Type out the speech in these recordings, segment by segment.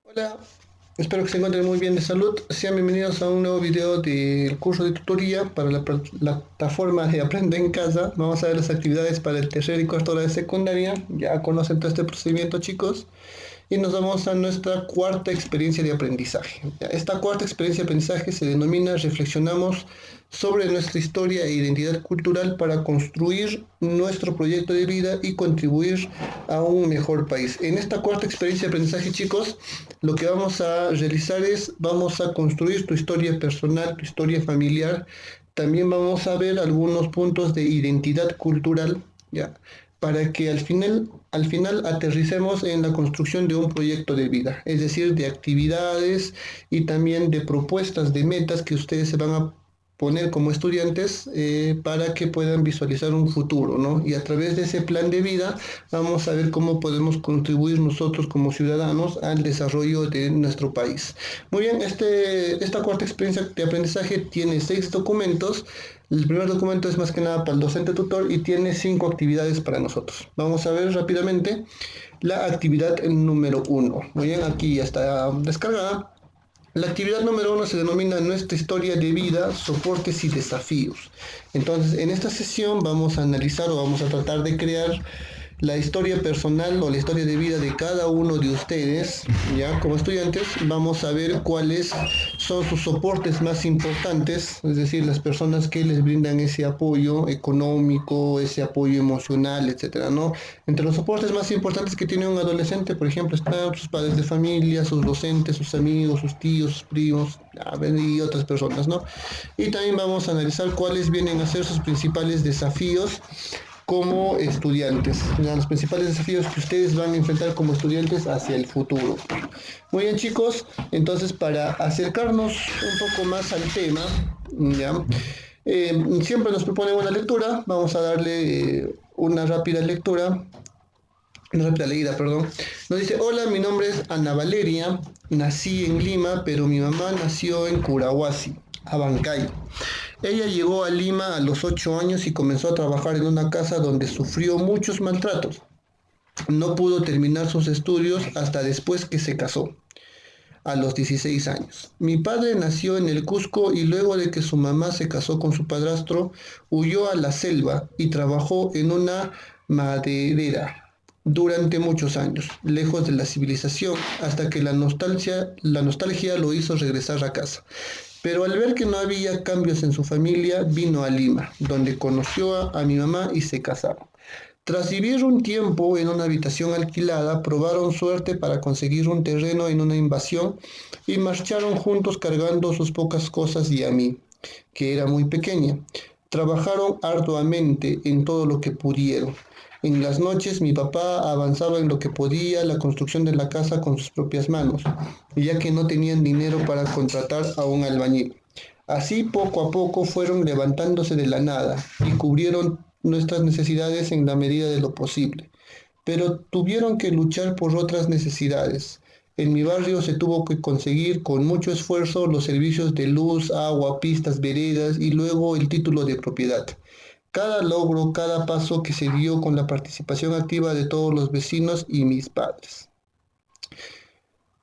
Hola, espero que se encuentren muy bien de salud. Sean bienvenidos a un nuevo video del curso de tutoría para la plataforma de Aprende en Casa. Vamos a ver las actividades para el tercer y cuarto hora de secundaria. Ya conocen todo este procedimiento, chicos. Y nos vamos a nuestra cuarta experiencia de aprendizaje. Esta cuarta experiencia de aprendizaje se denomina Reflexionamos sobre nuestra historia e identidad cultural para construir nuestro proyecto de vida y contribuir a un mejor país. En esta cuarta experiencia de aprendizaje, chicos, lo que vamos a realizar es, vamos a construir tu historia personal, tu historia familiar. También vamos a ver algunos puntos de identidad cultural, ¿ya? Para que al final aterricemos en la construcción de un proyecto de vida, es decir, de actividades y también de propuestas, de metas que ustedes se van a poner como estudiantes para que puedan visualizar un futuro, ¿no? Y a través de ese plan de vida vamos a ver cómo podemos contribuir nosotros como ciudadanos al desarrollo de nuestro país. Muy bien, esta cuarta experiencia de aprendizaje tiene 6 documentos. El primer documento es más que nada para el docente tutor y tiene 5 actividades para nosotros. Vamos a ver rápidamente la actividad número uno. Muy bien, aquí ya está descargada. La actividad número uno se denomina Nuestra historia de vida, soportes y desafíos. Entonces, en esta sesión vamos a analizar o vamos a tratar de crear la historia personal o la historia de vida de cada uno de ustedes, ya como estudiantes, vamos a ver cuáles son sus soportes más importantes, es decir, las personas que les brindan ese apoyo económico, ese apoyo emocional, etcétera, ¿no? Entre los soportes más importantes que tiene un adolescente, por ejemplo, están sus padres de familia, sus docentes, sus amigos, sus tíos, sus primos, y otras personas, ¿no? Y también vamos a analizar cuáles vienen a ser sus principales desafíos como estudiantes, los principales desafíos que ustedes van a enfrentar como estudiantes hacia el futuro. Muy bien, chicos, entonces para acercarnos un poco más al tema, ¿ya? Siempre nos proponen una lectura, vamos a darle una rápida leída, perdón. Nos dice, hola, mi nombre es Ana Valeria, nací en Lima, pero mi mamá nació en Curahuasi, Abancay. Ella llegó a Lima a los 8 años y comenzó a trabajar en una casa donde sufrió muchos maltratos. No pudo terminar sus estudios hasta después que se casó, a los 16 años. Mi padre nació en el Cusco y luego de que su mamá se casó con su padrastro, huyó a la selva y trabajó en una maderera durante muchos años, lejos de la civilización, hasta que la nostalgia lo hizo regresar a casa. Pero al ver que no había cambios en su familia, vino a Lima, donde conoció a mi mamá y se casaron. Tras vivir un tiempo en una habitación alquilada, probaron suerte para conseguir un terreno en una invasión y marcharon juntos cargando sus pocas cosas y a mí, que era muy pequeña. Trabajaron arduamente en todo lo que pudieron. En las noches mi papá avanzaba en lo que podía la construcción de la casa con sus propias manos, ya que no tenían dinero para contratar a un albañil. Así poco a poco fueron levantándose de la nada y cubrieron nuestras necesidades en la medida de lo posible, pero tuvieron que luchar por otras necesidades. En mi barrio se tuvo que conseguir con mucho esfuerzo los servicios de luz, agua, pistas, veredas y luego el título de propiedad. Cada logro, cada paso que se dio con la participación activa de todos los vecinos y mis padres.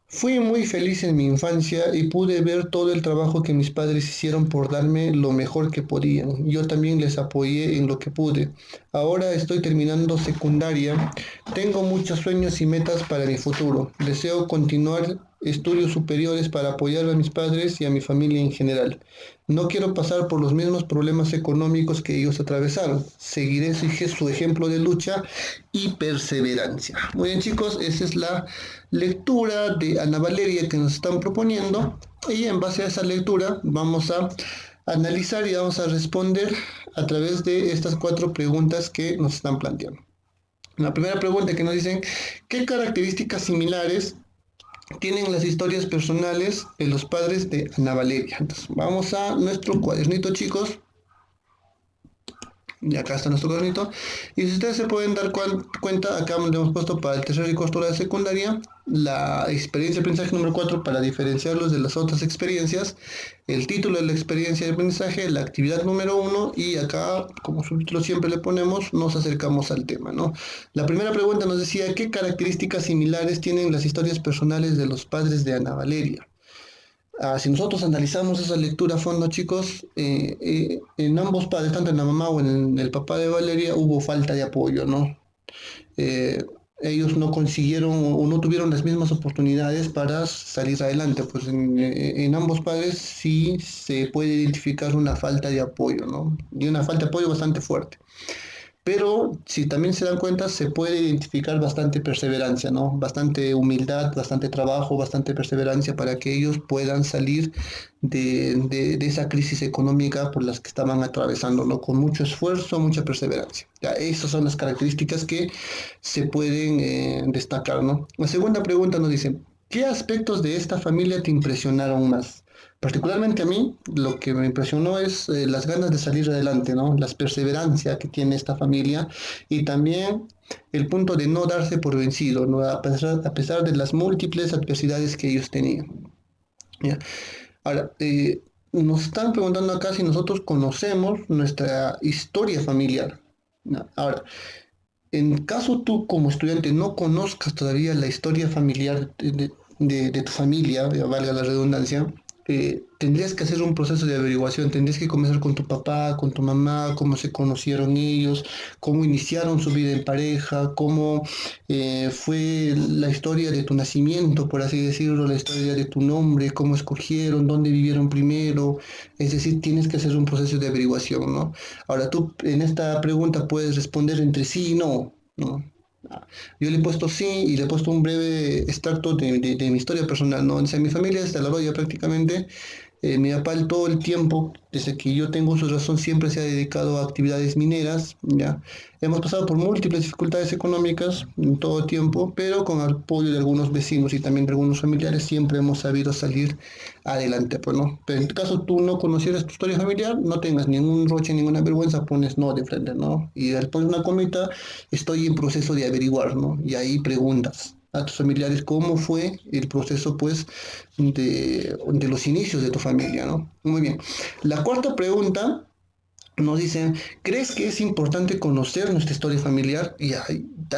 Fui muy feliz en mi infancia y pude ver todo el trabajo que mis padres hicieron por darme lo mejor que podían. Yo también les apoyé en lo que pude. Ahora estoy terminando secundaria. Tengo muchos sueños y metas para mi futuro. Deseo continuar estudios superiores para apoyar a mis padres y a mi familia en general. No quiero pasar por los mismos problemas económicos que ellos atravesaron. Seguiré su ejemplo de lucha y perseverancia. Muy bien, chicos, esa es la lectura de Ana Valeria que nos están proponiendo y en base a esa lectura vamos a analizar y vamos a responder a través de estas 4 preguntas que nos están planteando. La primera pregunta que nos dicen, ¿qué características similares tienen las historias personales de los padres de Ana Valeria? Entonces, vamos a nuestro cuadernito, chicos. Y acá está nuestro cuadernito. Y si ustedes se pueden dar cuenta, acá le hemos puesto para el tercer y cuarto hora de secundaria la experiencia de aprendizaje número 4 para diferenciarlos de las otras experiencias, el título de la experiencia de aprendizaje, la actividad número 1 y acá, como subtítulo siempre le ponemos, nos acercamos al tema, ¿no? La primera pregunta nos decía, ¿qué características similares tienen las historias personales de los padres de Ana Valeria? Si nosotros analizamos esa lectura a fondo, chicos, en ambos padres, tanto en la mamá o en el papá de Valeria, hubo falta de apoyo, ¿no? Eh, Ellos no consiguieron o no tuvieron las mismas oportunidades para salir adelante, pues en ambos padres sí se puede identificar una falta de apoyo, ¿no? Y una falta de apoyo bastante fuerte. Pero si también se dan cuenta, se puede identificar bastante perseverancia, ¿no? Bastante humildad, bastante trabajo, bastante perseverancia para que ellos puedan salir de esa crisis económica por las que estaban atravesando, ¿no? Con mucho esfuerzo, mucha perseverancia. Ya, esas son las características que se pueden destacar, ¿no? La segunda pregunta nos dice, ¿qué aspectos de esta familia te impresionaron más? Particularmente a mí, lo que me impresionó es las ganas de salir adelante, ¿no? La perseverancia que tiene esta familia y también el punto de no darse por vencido, ¿no? A pesar de las múltiples adversidades que ellos tenían. ¿Ya? Ahora, nos están preguntando acá si nosotros conocemos nuestra historia familiar, ¿no? Ahora, en caso tú como estudiante no conozcas todavía la historia familiar de tu familia, valga la redundancia, tendrías que hacer un proceso de averiguación, tendrías que comenzar con tu papá, con tu mamá, cómo se conocieron ellos, cómo iniciaron su vida en pareja, cómo fue la historia de tu nacimiento, por así decirlo, la historia de tu nombre, cómo escogieron, dónde vivieron primero, es decir, tienes que hacer un proceso de averiguación, ¿no? Ahora tú en esta pregunta puedes responder entre sí y no, ¿no? Yo le he puesto sí y le he puesto un breve extracto de mi historia personal, ¿no? O sea, mi familia es de la Loya prácticamente. Mi papá todo el tiempo, desde que yo tengo su razón, siempre se ha dedicado a actividades mineras, ¿ya? Hemos pasado por múltiples dificultades económicas en todo tiempo, pero con el apoyo de algunos vecinos y también de algunos familiares siempre hemos sabido salir adelante, pues, ¿no? Pero en tu caso tú no conocieras tu historia familiar, no tengas ningún roche, ninguna vergüenza, pones no de frente, ¿no? Y después de una comita, estoy en proceso de averiguar, ¿no? Y ahí preguntas a tus familiares cómo fue el proceso, pues, de los inicios de tu familia, ¿no? Muy bien. La cuarta pregunta nos dicen, ¿crees que es importante conocer nuestra historia familiar? Y a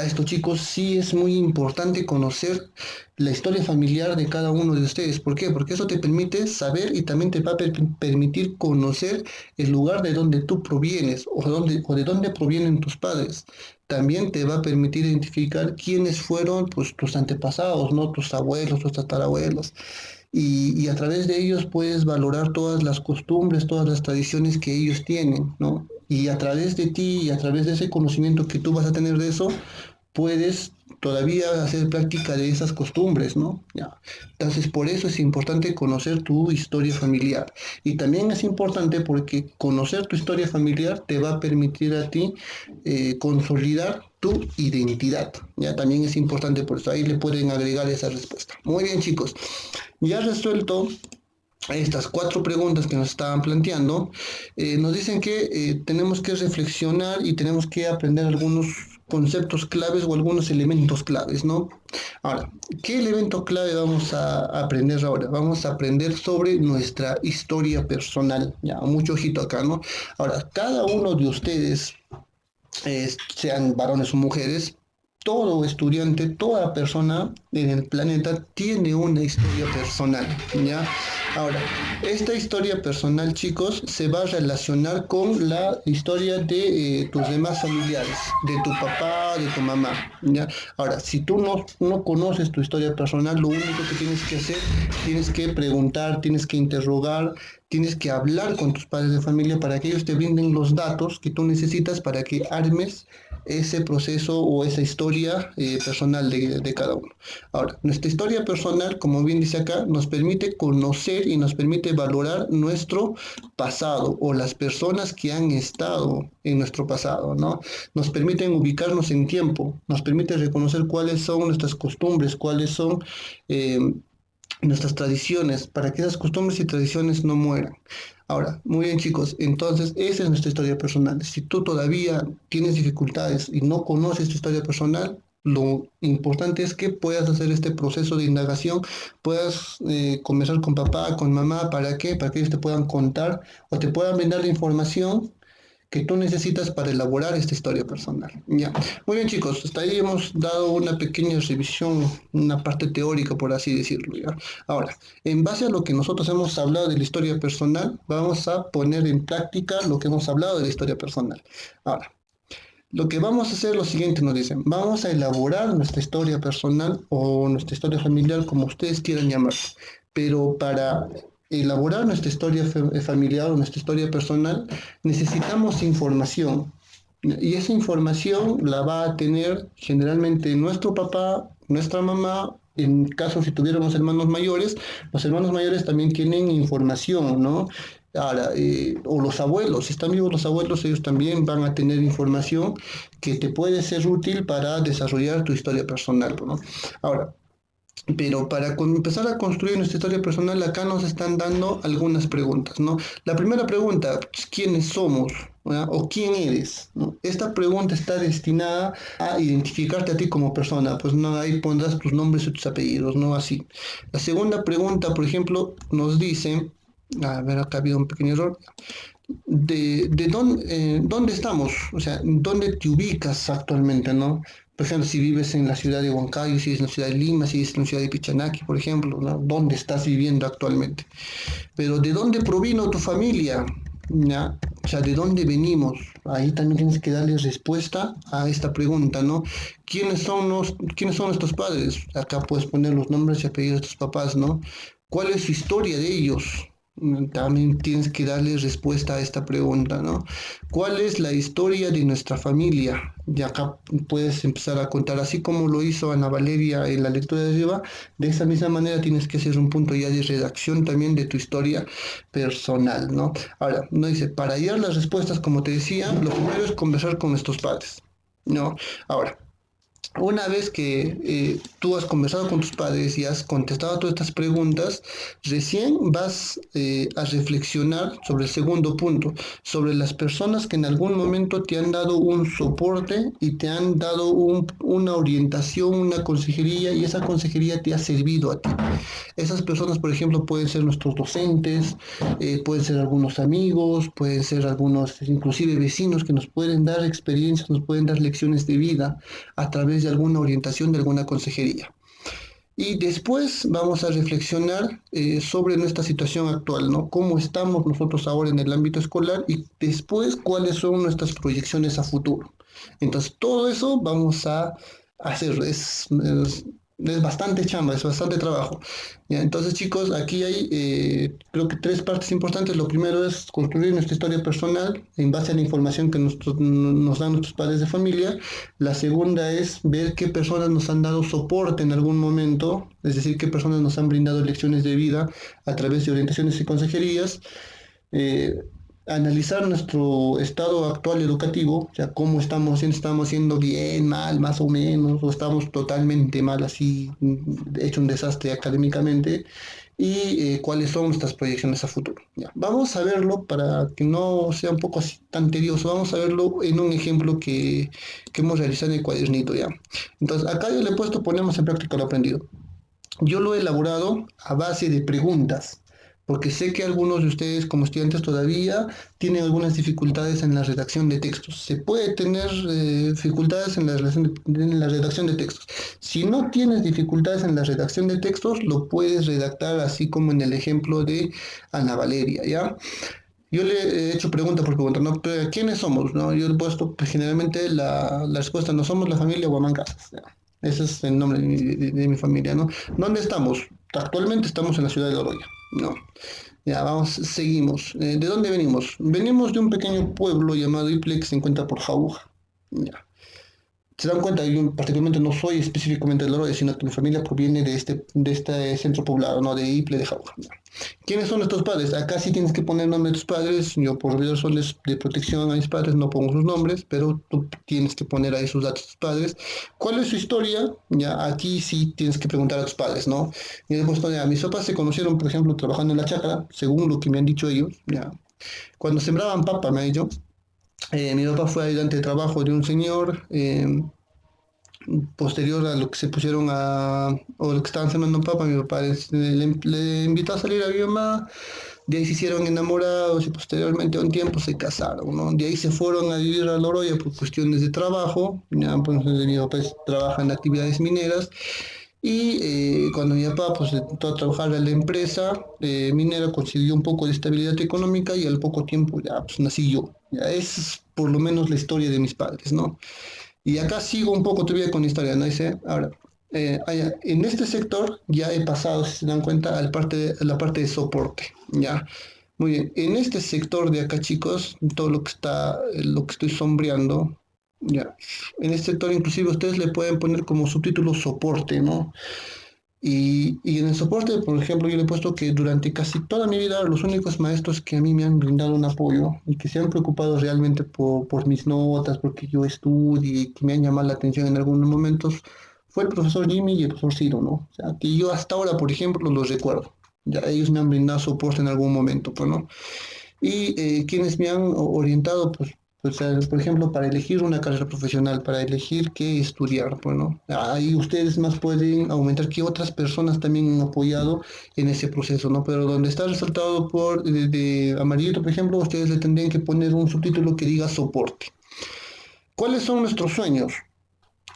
estos chicos sí es muy importante conocer la historia familiar de cada uno de ustedes. ¿Por qué? Porque eso te permite saber y también te va a permitir conocer el lugar de donde tú provienes o de dónde provienen tus padres. También te va a permitir identificar quiénes fueron pues, tus antepasados, ¿no? Tus abuelos, tus tatarabuelos y a través de ellos puedes valorar todas las costumbres, todas las tradiciones que ellos tienen, ¿no? Y a través de ti y a través de ese conocimiento que tú vas a tener de eso, puedes todavía hacer práctica de esas costumbres, ¿no? Ya. Entonces, por eso es importante conocer tu historia familiar. Y también es importante porque conocer tu historia familiar te va a permitir a ti consolidar tu identidad. Ya también es importante, por eso ahí le pueden agregar esa respuesta. Muy bien, chicos. Ya resuelto estas cuatro preguntas que nos estaban planteando, nos dicen que tenemos que reflexionar y tenemos que aprender algunos conceptos claves o algunos elementos claves, ¿no? Ahora, ¿qué elemento clave vamos a aprender ahora? Vamos a aprender sobre nuestra historia personal, ya, mucho ojito acá, ¿no? Ahora, cada uno de ustedes, sean varones o mujeres, todo estudiante, toda persona en el planeta tiene una historia personal, ¿ya? Ahora, esta historia personal, chicos, se va a relacionar con la historia de tus demás familiares, de tu papá, de tu mamá, ¿ya? Ahora, si tú no conoces tu historia personal, lo único que tienes que hacer, tienes que preguntar, tienes que interrogar, tienes que hablar con tus padres de familia para que ellos te brinden los datos que tú necesitas para que armes ese proceso o esa historia personal de cada uno. Ahora, nuestra historia personal, como bien dice acá, nos permite conocer y nos permite valorar nuestro pasado o las personas que han estado en nuestro pasado, ¿no? Nos permiten ubicarnos en tiempo, nos permite reconocer cuáles son nuestras costumbres, cuáles son... nuestras tradiciones, para que esas costumbres y tradiciones no mueran. Ahora, muy bien chicos, entonces esa es nuestra historia personal. Si tú todavía tienes dificultades y no conoces tu historia personal, lo importante es que puedas hacer este proceso de indagación, puedas conversar con papá, con mamá, ¿para qué? Para que ellos te puedan contar o te puedan brindar la información que tú necesitas para elaborar esta historia personal. Ya. Muy bien, chicos, hasta ahí hemos dado una pequeña revisión, una parte teórica, por así decirlo. ¿Ya? Ahora, en base a lo que nosotros hemos hablado de la historia personal, vamos a poner en práctica lo que hemos hablado de la historia personal. Ahora, lo que vamos a hacer es lo siguiente, nos dicen, vamos a elaborar nuestra historia personal o nuestra historia familiar, como ustedes quieran llamar, pero para elaborar nuestra historia familiar o nuestra historia personal, necesitamos información. Y esa información la va a tener generalmente nuestro papá, nuestra mamá. En caso si tuviéramos hermanos mayores, los hermanos mayores también tienen información, ¿no? Ahora, o los abuelos, si están vivos los abuelos, ellos también van a tener información que te puede ser útil para desarrollar tu historia personal, ¿no? Ahora, pero para empezar a construir nuestra historia personal, acá nos están dando algunas preguntas, ¿no? La primera pregunta, pues, ¿quiénes somos? ¿verdad? ¿O quién eres? ¿no? Esta pregunta está destinada a identificarte a ti como persona, pues no, ahí pondrás tus nombres y tus apellidos, ¿no? Así. La segunda pregunta, por ejemplo, nos dice, a ver, acá ha habido un pequeño error, de dónde estamos, o sea, dónde te ubicas actualmente, ¿no? Por ejemplo, si vives en la ciudad de Huancayo, si vives en la ciudad de Lima, si vives en la ciudad de Pichanaki, por ejemplo, ¿no? ¿Dónde estás viviendo actualmente? Pero ¿de dónde provino tu familia? ¿Ya? O sea, ¿de dónde venimos? Ahí también tienes que darle respuesta a esta pregunta, ¿no? ¿Quiénes son nuestros padres? Acá puedes poner los nombres y apellidos de tus papás, ¿no? ¿Cuál es su historia de ellos? También tienes que darle respuesta a esta pregunta, ¿no? ¿Cuál es la historia de nuestra familia? Y acá puedes empezar a contar, así como lo hizo Ana Valeria en la lectura de arriba, de esa misma manera tienes que hacer un punto ya de redacción también de tu historia personal, ¿no? Ahora, no dice, para hallar las respuestas, como te decía, lo primero es conversar con nuestros padres, ¿no? Ahora, una vez que tú has conversado con tus padres y has contestado todas estas preguntas, recién vas a reflexionar sobre el segundo punto, sobre las personas que en algún momento te han dado un soporte y te han dado una orientación, una consejería, y esa consejería te ha servido a ti. Esas personas, por ejemplo, pueden ser nuestros docentes, pueden ser algunos amigos, pueden ser algunos, inclusive vecinos que nos pueden dar experiencias, nos pueden dar lecciones de vida a través de alguna orientación, de alguna consejería. Y después vamos a reflexionar sobre nuestra situación actual, ¿no? Cómo estamos nosotros ahora en el ámbito escolar y después cuáles son nuestras proyecciones a futuro. Entonces, todo eso vamos a hacer. Es bastante chamba, es bastante trabajo. ¿Ya? Entonces, chicos, aquí hay creo que tres partes importantes. Lo primero es construir nuestra historia personal en base a la información que nos dan nuestros padres de familia. La segunda es ver qué personas nos han dado soporte en algún momento, es decir, qué personas nos han brindado lecciones de vida a través de orientaciones y consejerías. Eh, Analizar nuestro estado actual educativo, o sea, cómo estamos yendo bien, mal, más o menos, o estamos totalmente mal, así, hecho un desastre académicamente, y cuáles son nuestras proyecciones a futuro. Ya. Vamos a verlo para que no sea un poco así tan tedioso, vamos a verlo en un ejemplo que hemos realizado en el cuadernito, ¿ya? Entonces, acá yo le he puesto, ponemos en práctica lo aprendido. Yo lo he elaborado a base de preguntas, porque sé que algunos de ustedes como estudiantes todavía tienen algunas dificultades en la redacción de textos. Se puede tener dificultades en la redacción de textos. Si no tienes dificultades en la redacción de textos, lo puedes redactar así como en el ejemplo de Ana Valeria, ¿ya? Yo le he hecho pregunta por pregunta, ¿no? Pero, ¿quiénes somos? ¿no? Yo le he puesto, pues, generalmente la respuesta, no somos la familia Guamán Casas. ¿ya? Ese es el nombre de mi familia, ¿no? ¿Dónde estamos? Actualmente estamos en la ciudad de Loroya, ¿no? Ya, vamos, seguimos. ¿De dónde venimos? Venimos de un pequeño pueblo llamado Iple que se encuentra por Jauja. Ya. Se dan cuenta, yo particularmente no soy específicamente de Loroy, sino que mi familia proviene de este centro poblado, ¿no? De Iple, de Jauja. ¿Quiénes son nuestros padres? Acá sí tienes que poner el nombre de tus padres. Yo por razones de protección a mis padres no pongo sus nombres, pero tú tienes que poner ahí sus datos de tus padres. ¿Cuál es su historia? Ya aquí sí tienes que preguntar a tus padres, ¿no? Y después, ya, mis papás se conocieron, por ejemplo, trabajando en la chacra, según lo que me han dicho ellos, ya. Cuando sembraban papa, me ha dicho, mi papá fue ayudante de trabajo de un señor, posterior a lo que se pusieron o lo que estaban sembrando papa, mi papá le invitó a salir a mi mamá, de ahí se hicieron enamorados y posteriormente a un tiempo se casaron, ¿no? De ahí se fueron a vivir a Loroya por cuestiones de trabajo, ya, pues mi papá trabaja en actividades mineras y cuando mi papá pues entró a trabajar en la empresa minera consiguió un poco de estabilidad económica y al poco tiempo ya pues nací yo, ya esa es por lo menos la historia de mis padres, ¿no? Y acá sigo un poco todavía con la historia, ¿no? Dice, ahora, en este sector ya he pasado, si se dan cuenta, a la parte de soporte, ¿ya? Muy bien, en este sector de acá, chicos, todo lo que estoy sombreando, ya, en este sector inclusive ustedes le pueden poner como subtítulo soporte, ¿no? Y en el soporte, por ejemplo, yo le he puesto que durante casi toda mi vida los únicos maestros que a mí me han brindado un apoyo y que se han preocupado realmente por mis notas, porque yo estudie, que me han llamado la atención en algunos momentos, fue el profesor Jimmy y el profesor Ciro, ¿no? O sea, que yo hasta ahora, por ejemplo, los recuerdo. Ya ellos me han brindado soporte en algún momento, pues, ¿no? Y quienes me han orientado, pues, por ejemplo, para elegir una carrera profesional, para elegir qué estudiar, bueno, ahí ustedes más pueden aumentar que otras personas también han apoyado en ese proceso, ¿no? Pero donde está resaltado de amarillito, por ejemplo, ustedes le tendrían que poner un subtítulo que diga soporte. ¿Cuáles son nuestros sueños?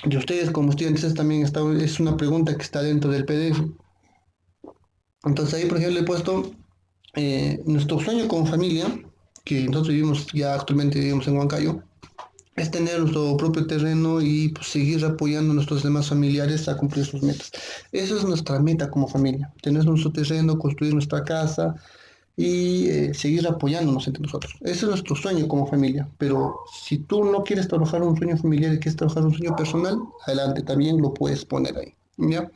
De ustedes como estudiantes también es una pregunta que está dentro del PDF. Entonces ahí, por ejemplo, le he puesto nuestro sueño como familia, que nosotros vivimos ya actualmente vivimos en Huancayo, es tener nuestro propio terreno y pues, seguir apoyando a nuestros demás familiares a cumplir sus metas. Esa es nuestra meta como familia, tener nuestro terreno, construir nuestra casa y seguir apoyándonos entre nosotros. Ese es nuestro sueño como familia, pero si tú no quieres trabajar un sueño familiar y quieres trabajar un sueño personal, adelante, también lo puedes poner ahí, ¿ya?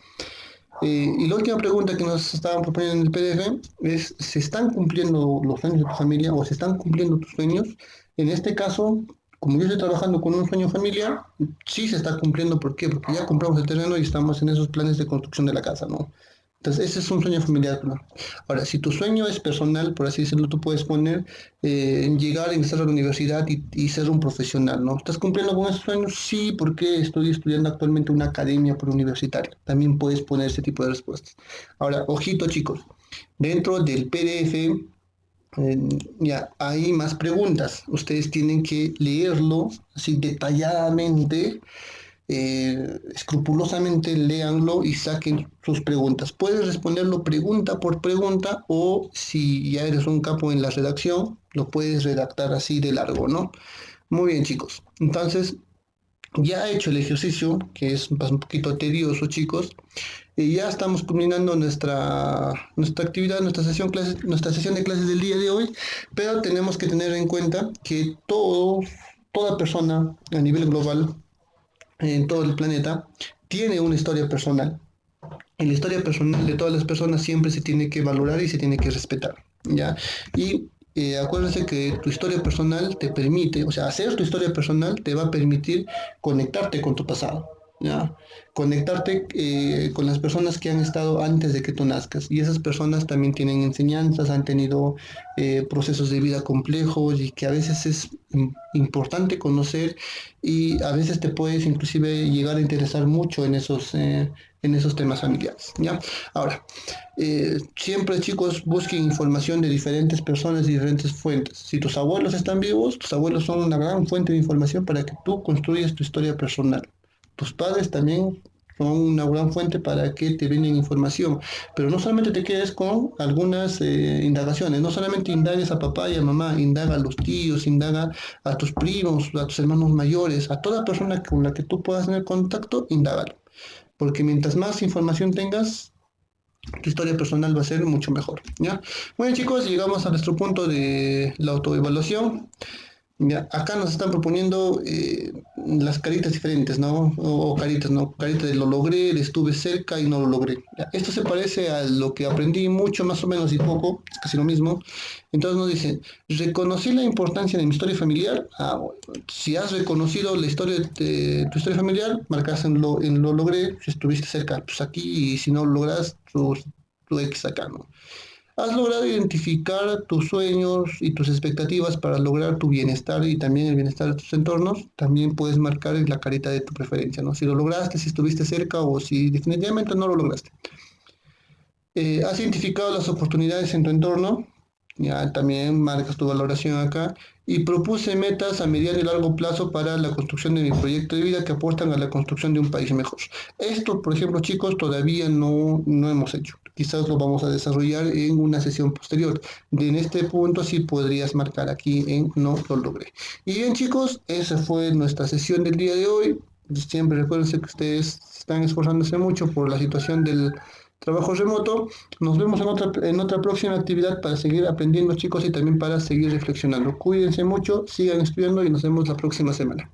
Y la última pregunta que nos estaban proponiendo en el PDF es, ¿se están cumpliendo los sueños de tu familia o se están cumpliendo tus sueños? En este caso, como yo estoy trabajando con un sueño familiar, sí se está cumpliendo. ¿Por qué? Porque ya compramos el terreno y estamos en esos planes de construcción de la casa, ¿no? Entonces, ese es un sueño familiar, ¿no? Ahora, si tu sueño es personal, por así decirlo, tú puedes poner llegar a ingresar a la universidad y ser un profesional, ¿no? ¿Estás cumpliendo con esos sueños? Sí, porque estoy estudiando actualmente una academia preuniversitaria. También puedes poner ese tipo de respuestas. Ahora, ojito, chicos, dentro del PDF ya hay más preguntas. Ustedes tienen que leerlo así detalladamente, escrupulosamente léanlo y saquen sus preguntas. Puedes responderlo pregunta por pregunta o si ya eres un capo en la redacción, lo puedes redactar así de largo, ¿no? Muy bien, chicos. Entonces, ya he hecho el ejercicio, que es un poquito tedioso, chicos, y ya estamos culminando nuestra actividad, nuestra sesión de clases del día de hoy, pero tenemos que tener en cuenta que toda persona a nivel global en todo el planeta tiene una historia personal. En la historia personal de todas las personas siempre se tiene que valorar y se tiene que respetar, ¿ya? Y acuérdense que tu historia personal te permite, o sea, hacer tu historia personal te va a permitir conectarte con tu pasado, ¿ya? Conectarte con las personas que han estado antes de que tú nazcas. Y esas personas también tienen enseñanzas, han tenido procesos de vida complejos y que a veces es importante conocer y a veces te puedes inclusive llegar a interesar mucho en esos temas familiares, ¿ya? Ahora, siempre chicos busquen información de diferentes personas y diferentes fuentes. Si tus abuelos están vivos, tus abuelos son una gran fuente de información para que tú construyas tu historia personal. Tus padres también son una gran fuente para que te brinden información, pero no solamente te quedes con algunas indagaciones, no solamente indagues a papá y a mamá, indaga a los tíos, indaga a tus primos, a tus hermanos mayores, a toda persona con la que tú puedas tener contacto, indágalo, porque mientras más información tengas, tu historia personal va a ser mucho mejor, ¿ya? Bueno chicos, llegamos a nuestro punto de la autoevaluación. Ya, acá nos están proponiendo las caritas diferentes, ¿no? O caritas, ¿no? Carita de lo logré, de estuve cerca y no lo logré. Ya, esto se parece a lo que aprendí mucho, más o menos y poco, es casi lo mismo. Entonces nos dice, reconocí la importancia de mi historia familiar. Ah, bueno, si has reconocido la historia de tu historia familiar, marcas en lo logré, si estuviste cerca, pues aquí, y si no lo logras, tu X acá, ¿no? Has logrado identificar tus sueños y tus expectativas para lograr tu bienestar y también el bienestar de tus entornos. También puedes marcar en la carita de tu preferencia, ¿no? Si lo lograste, si estuviste cerca o si definitivamente no lo lograste. Has identificado las oportunidades en tu entorno, ya también marcas tu valoración acá, y propuse metas a mediano y largo plazo para la construcción de mi proyecto de vida que aportan a la construcción de un país mejor. Esto, por ejemplo, chicos, todavía no hemos hecho. Quizás lo vamos a desarrollar en una sesión posterior. En este punto sí podrías marcar aquí en no lo logré. Y bien, chicos, esa fue nuestra sesión del día de hoy. Siempre recuerden que ustedes están esforzándose mucho por la situación del trabajo remoto. Nos vemos en otra próxima actividad para seguir aprendiendo, chicos, y también para seguir reflexionando. Cuídense mucho, sigan estudiando y nos vemos la próxima semana.